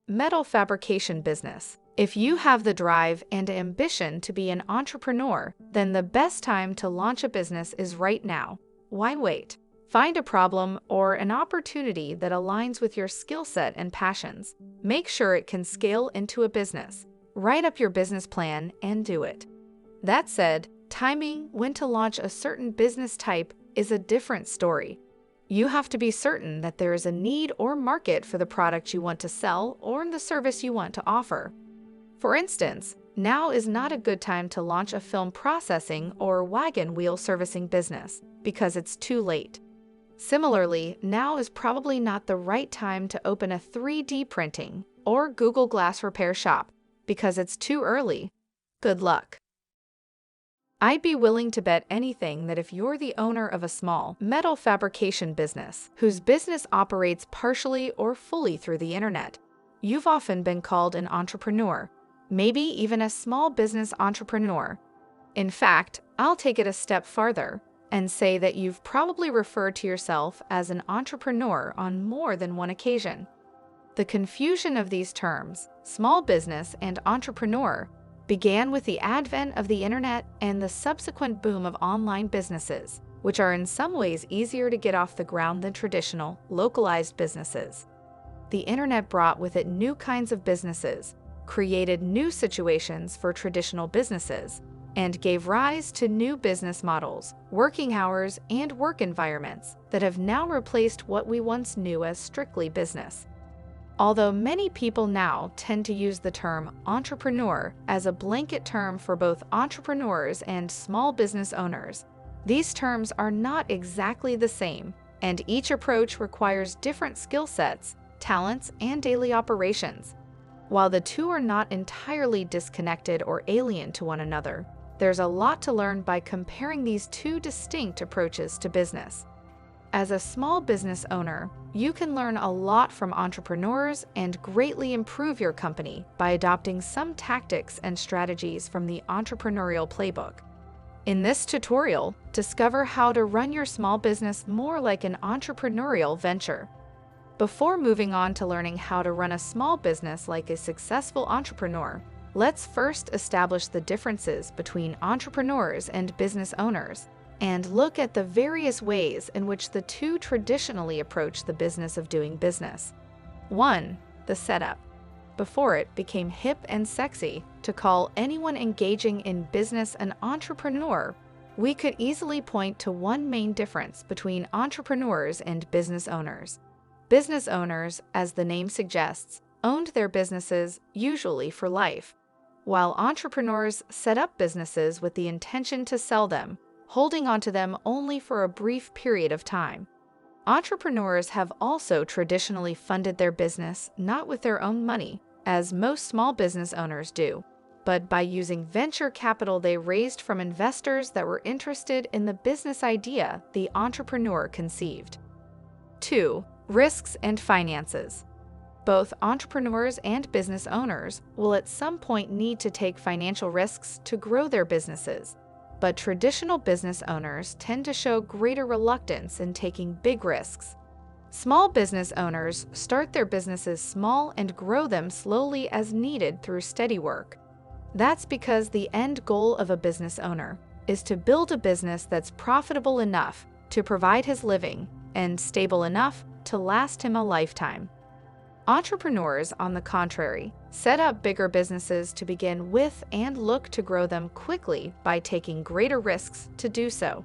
metal fabrication business. If you have the drive and ambition to be an entrepreneur, then the best time to launch a business is right now. Why wait? Find a problem or an opportunity that aligns with your skill set and passions. Make sure it can scale into a business. Write up your business plan and do it. That said, timing when to launch a certain business type is a different story. You have to be certain that there is a need or market for the product you want to sell or the service you want to offer. For instance, now is not a good time to launch a film processing or wagon wheel servicing business because it's too late. Similarly, now is probably not the right time to open a 3D printing or Google Glass repair shop because it's too early. Good luck. I'd be willing to bet anything that if you're the owner of a small metal fabrication business whose business operates partially or fully through the internet, you've often been called an entrepreneur, maybe even a small business entrepreneur. In fact, I'll take it a step farther and say that you've probably referred to yourself as an entrepreneur on more than one occasion. The confusion of these terms, small business and entrepreneur, began with the advent of the internet and the subsequent boom of online businesses, which are in some ways easier to get off the ground than traditional, localized businesses. The internet brought with it new kinds of businesses, created new situations for traditional businesses, and gave rise to new business models, working hours, and work environments that have now replaced what we once knew as strictly business. Although many people now tend to use the term entrepreneur as a blanket term for both entrepreneurs and small business owners, these terms are not exactly the same, and each approach requires different skill sets, talents, and daily operations. While the two are not entirely disconnected or alien to one another, there's a lot to learn by comparing these two distinct approaches to business. As a small business owner, you can learn a lot from entrepreneurs and greatly improve your company by adopting some tactics and strategies from the entrepreneurial playbook. In this tutorial, discover how to run your small business more like an entrepreneurial venture. Before moving on to learning how to run a small business like a successful entrepreneur, let's first establish the differences between entrepreneurs and business owners, and look at the various ways in which the two traditionally approach the business of doing business. 1. The setup. Before it became hip and sexy to call anyone engaging in business an entrepreneur, we could easily point to one main difference between entrepreneurs and business owners. Business owners, as the name suggests, owned their businesses usually for life, while entrepreneurs set up businesses with the intention to sell them, holding onto them only for a brief period of time. Entrepreneurs have also traditionally funded their business not with their own money, as most small business owners do, but by using venture capital they raised from investors that were interested in the business idea the entrepreneur conceived. 2. Risks and finances. Both entrepreneurs and business owners will at some point need to take financial risks to grow their businesses, but traditional business owners tend to show greater reluctance in taking big risks. Small business owners start their businesses small and grow them slowly as needed through steady work. That's because the end goal of a business owner is to build a business that's profitable enough to provide his living and stable enough to last him a lifetime. Entrepreneurs, on the contrary, set up bigger businesses to begin with and look to grow them quickly by taking greater risks to do so.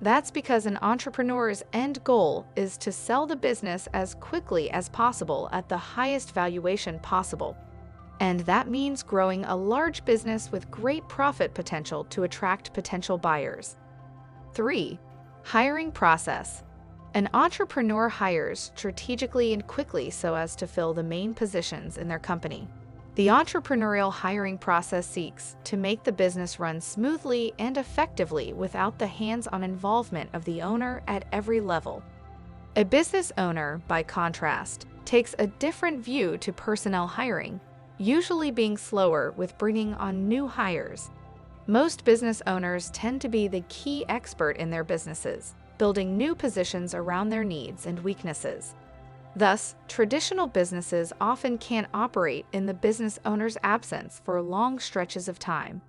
That's because an entrepreneur's end goal is to sell the business as quickly as possible at the highest valuation possible. And that means growing a large business with great profit potential to attract potential buyers. 3. Hiring process. An entrepreneur hires strategically and quickly so as to fill the main positions in their company. The entrepreneurial hiring process seeks to make the business run smoothly and effectively without the hands-on involvement of the owner at every level. A business owner, by contrast, takes a different view to personnel hiring, usually being slower with bringing on new hires. Most business owners tend to be the key expert in their businesses, building new positions around their needs and weaknesses. Thus, traditional businesses often can't operate in the business owner's absence for long stretches of time.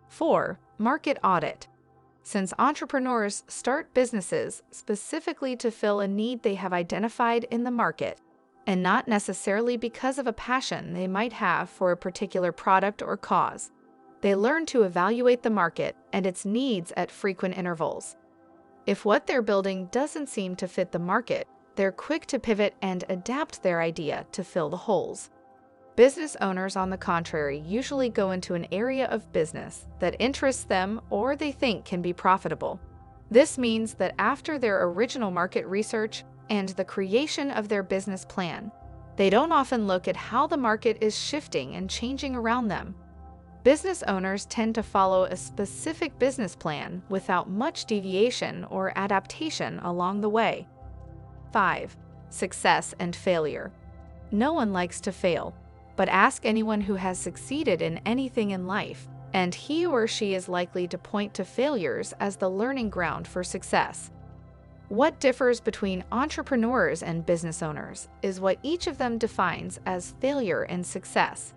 4. Market audit. Since entrepreneurs start businesses specifically to fill a need they have identified in the market, and not necessarily because of a passion they might have for a particular product or cause, they learn to evaluate the market and its needs at frequent intervals. If what they're building doesn't seem to fit the market, they're quick to pivot and adapt their idea to fill the holes. Business owners, on the contrary, usually go into an area of business that interests them or they think can be profitable. This means that after their original market research and the creation of their business plan, they don't often look at how the market is shifting and changing around them. Business owners tend to follow a specific business plan without much deviation or adaptation along the way. 5. Success and failure. No one likes to fail, but ask anyone who has succeeded in anything in life, and he or she is likely to point to failures as the learning ground for success. What differs between entrepreneurs and business owners is what each of them defines as failure and success.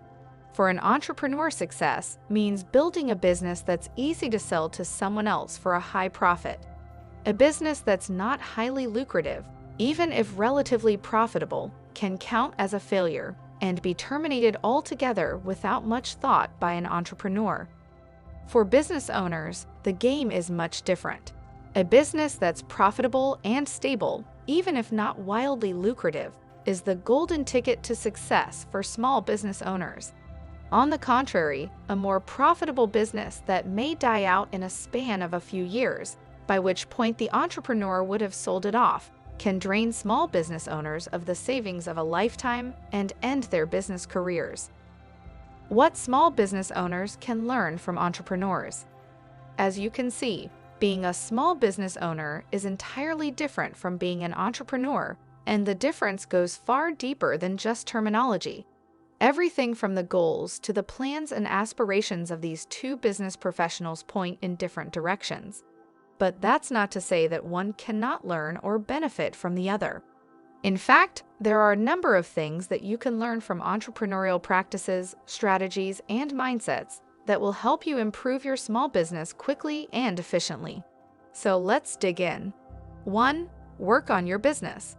For an entrepreneur, success means building a business that's easy to sell to someone else for a high profit. A business that's not highly lucrative, even if relatively profitable, can count as a failure and be terminated altogether without much thought by an entrepreneur. For business owners, the game is much different. A business that's profitable and stable, even if not wildly lucrative, is the golden ticket to success for small business owners. On the contrary, a more profitable business that may die out in a span of a few years, by which point the entrepreneur would have sold it off, can drain small business owners of the savings of a lifetime and end their business careers. What small business owners can learn from entrepreneurs. As you can see, being a small business owner is entirely different from being an entrepreneur, and the difference goes far deeper than just terminology. Everything from the goals to the plans and aspirations of these two business professionals point in different directions. But that's not to say that one cannot learn or benefit from the other. In fact, there are a number of things that you can learn from entrepreneurial practices, strategies, and mindsets that will help you improve your small business quickly and efficiently. So let's dig in. 1. Work on your business.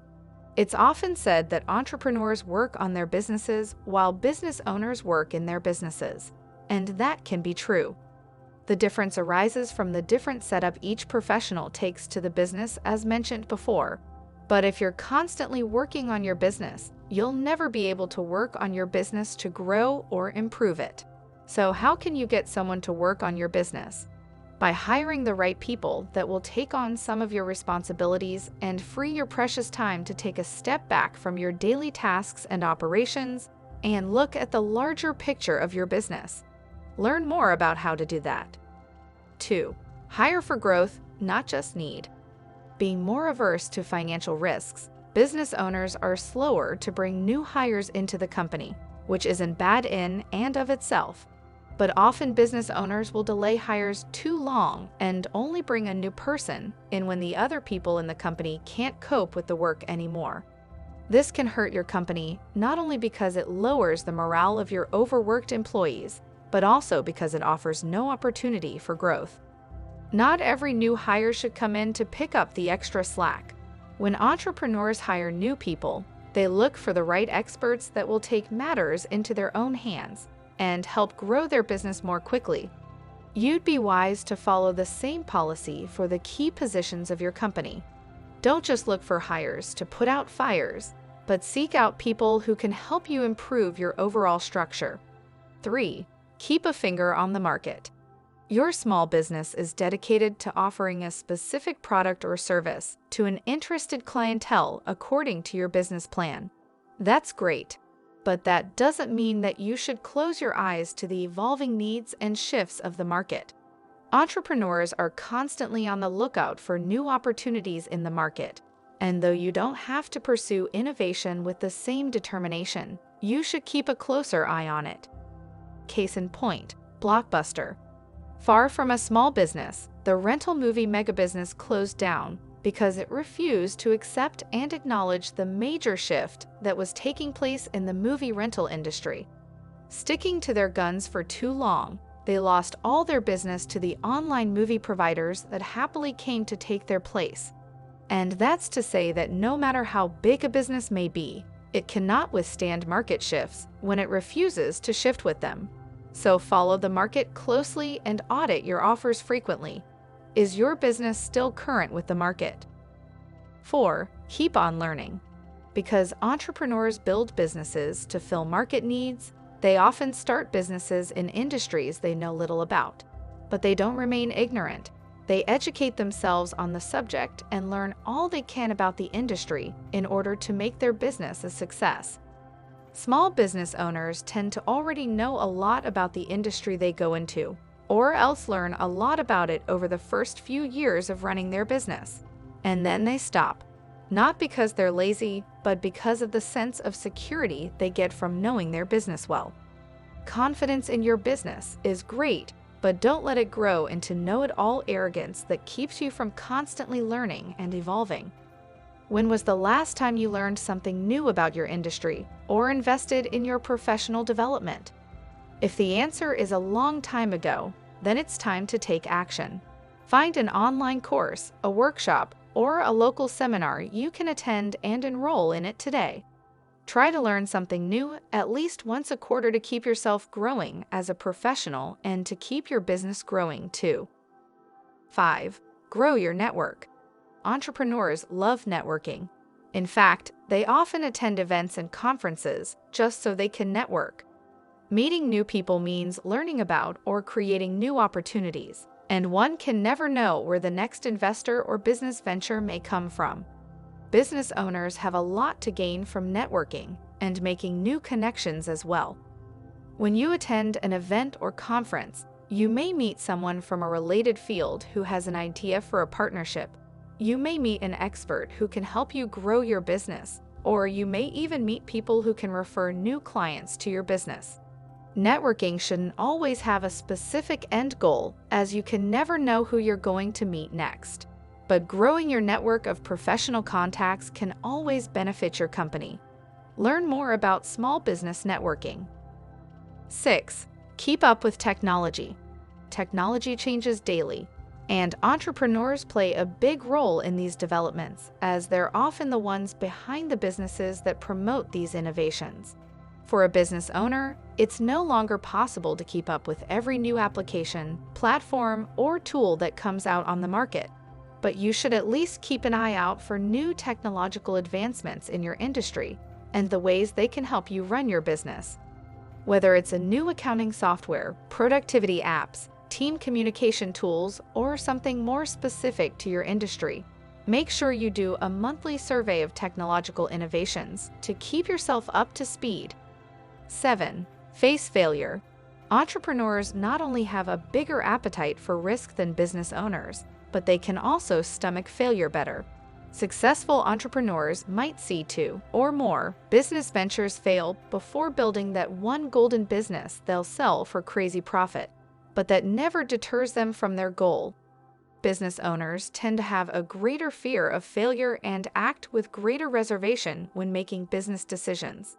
It's often said that entrepreneurs work on their businesses while business owners work in their businesses, and that can be true. The difference arises from the different setup each professional takes to the business, as mentioned before. But if you're constantly working on your business, you'll never be able to work on your business to grow or improve it. So how can you get someone to work on your business? By hiring the right people that will take on some of your responsibilities and free your precious time to take a step back from your daily tasks and operations and look at the larger picture of your business. Learn more about how to do that. 2. Hire for growth, not just need. Being more averse to financial risks, business owners are slower to bring new hires into the company, which isn't bad in and of itself. But often business owners will delay hires too long and only bring a new person in when the other people in the company can't cope with the work anymore. This can hurt your company not only because it lowers the morale of your overworked employees, but also because it offers no opportunity for growth. Not every new hire should come in to pick up the extra slack. When entrepreneurs hire new people, they look for the right experts that will take matters into their own hands and help grow their business more quickly. You'd be wise to follow the same policy for the key positions of your company. Don't just look for hires to put out fires, but seek out people who can help you improve your overall structure. 3. Keep a finger on the market. Your small business is dedicated to offering a specific product or service to an interested clientele according to your business plan. That's great, but that doesn't mean that you should close your eyes to the evolving needs and shifts of the market. Entrepreneurs are constantly on the lookout for new opportunities in the market, and though you don't have to pursue innovation with the same determination, you should keep a closer eye on it. Case in point, Blockbuster. Far from a small business, the rental movie megabusiness closed down because it refused to accept and acknowledge the major shift that was taking place in the movie rental industry. Sticking to their guns for too long, they lost all their business to the online movie providers that happily came to take their place. And that's to say that no matter how big a business may be, it cannot withstand market shifts when it refuses to shift with them. So follow the market closely and audit your offers frequently. Is your business still current with the market? 4. Keep on learning. Because entrepreneurs build businesses to fill market needs, they often start businesses in industries they know little about. But they don't remain ignorant. They educate themselves on the subject and learn all they can about the industry in order to make their business a success. Small business owners tend to already know a lot about the industry they go into, or else learn a lot about it over the first few years of running their business. And then they stop. Not because they're lazy, but because of the sense of security they get from knowing their business well. Confidence in your business is great, but don't let it grow into know-it-all arrogance that keeps you from constantly learning and evolving. When was the last time you learned something new about your industry or invested in your professional development? If the answer is a long time ago, then it's time to take action. Find an online course, a workshop, or a local seminar you can attend and enroll in it today. Try to learn something new at least once a quarter to keep yourself growing as a professional and to keep your business growing too. 5. Grow your network. Entrepreneurs love networking. In fact, they often attend events and conferences just so they can network. Meeting new people means learning about or creating new opportunities, and one can never know where the next investor or business venture may come from. Business owners have a lot to gain from networking and making new connections as well. When you attend an event or conference, you may meet someone from a related field who has an idea for a partnership. You may meet an expert who can help you grow your business, or you may even meet people who can refer new clients to your business. Networking shouldn't always have a specific end goal, as you can never know who you're going to meet next. But growing your network of professional contacts can always benefit your company. Learn more about small business networking. 6. Keep up with technology. Technology changes daily, and entrepreneurs play a big role in these developments, as they're often the ones behind the businesses that promote these innovations. For a business owner, it's no longer possible to keep up with every new application, platform, or tool that comes out on the market. But you should at least keep an eye out for new technological advancements in your industry and the ways they can help you run your business. Whether it's a new accounting software, productivity apps, team communication tools, or something more specific to your industry, make sure you do a monthly survey of technological innovations to keep yourself up to speed. 7. Face failure. Entrepreneurs not only have a bigger appetite for risk than business owners, but they can also stomach failure better. Successful entrepreneurs might see 2 or more business ventures fail before building that one golden business they'll sell for crazy profit, but that never deters them from their goal. Business owners tend to have a greater fear of failure and act with greater reservation when making business decisions.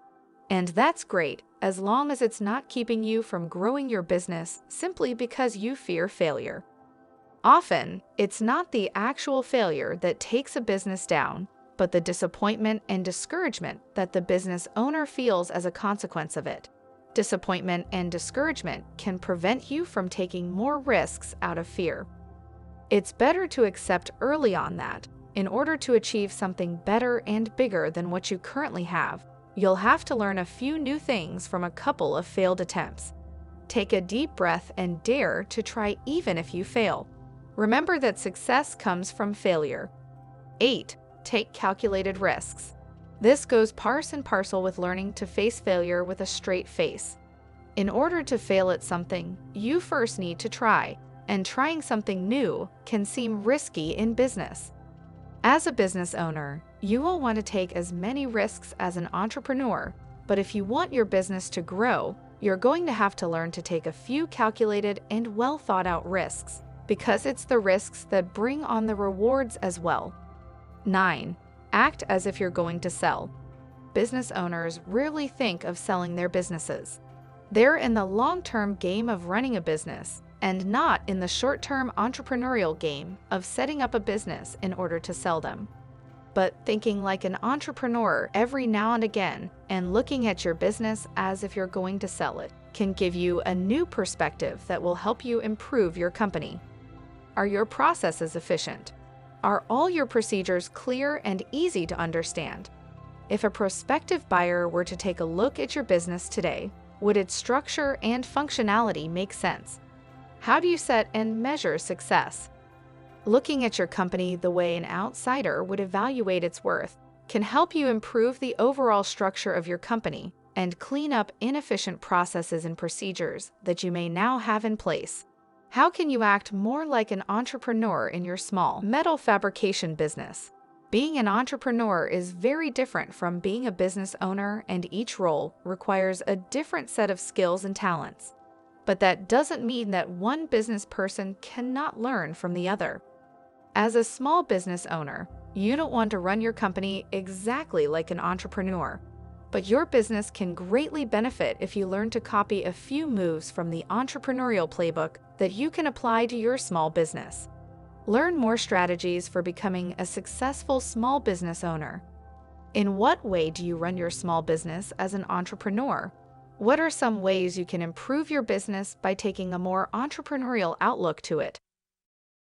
And that's great, as long as it's not keeping you from growing your business simply because you fear failure. Often, it's not the actual failure that takes a business down, but the disappointment and discouragement that the business owner feels as a consequence of it. Disappointment and discouragement can prevent you from taking more risks out of fear. It's better to accept early on that, in order to achieve something better and bigger than what you currently have, you'll have to learn a few new things from a couple of failed attempts. Take a deep breath and dare to try even if you fail. Remember that success comes from failure. 8. Take calculated risks. This goes part and parcel with learning to face failure with a straight face. In order to fail at something, you first need to try, and trying something new can seem risky in business. As a business owner, you will want to take as many risks as an entrepreneur, but if you want your business to grow, you're going to have to learn to take a few calculated and well thought out risks, because it's the risks that bring on the rewards as well. 9. Act as if you're going to sell. Business owners rarely think of selling their businesses. They're in the long-term game of running a business and not in the short-term entrepreneurial game of setting up a business in order to sell them. But thinking like an entrepreneur every now and again and looking at your business as if you're going to sell it can give you a new perspective that will help you improve your company. Are your processes efficient? Are all your procedures clear and easy to understand? If a prospective buyer were to take a look at your business today, would its structure and functionality make sense? How do you set and measure success? Looking at your company the way an outsider would evaluate its worth can help you improve the overall structure of your company and clean up inefficient processes and procedures that you may now have in place. How can you act more like an entrepreneur in your small metal fabrication business? Being an entrepreneur is very different from being a business owner, and each role requires a different set of skills and talents. But that doesn't mean that one business person cannot learn from the other. As a small business owner, you don't want to run your company exactly like an entrepreneur, but your business can greatly benefit if you learn to copy a few moves from the entrepreneurial playbook that you can apply to your small business. Learn more strategies for becoming a successful small business owner. In what way do you run your small business as an entrepreneur? What are some ways you can improve your business by taking a more entrepreneurial outlook to it?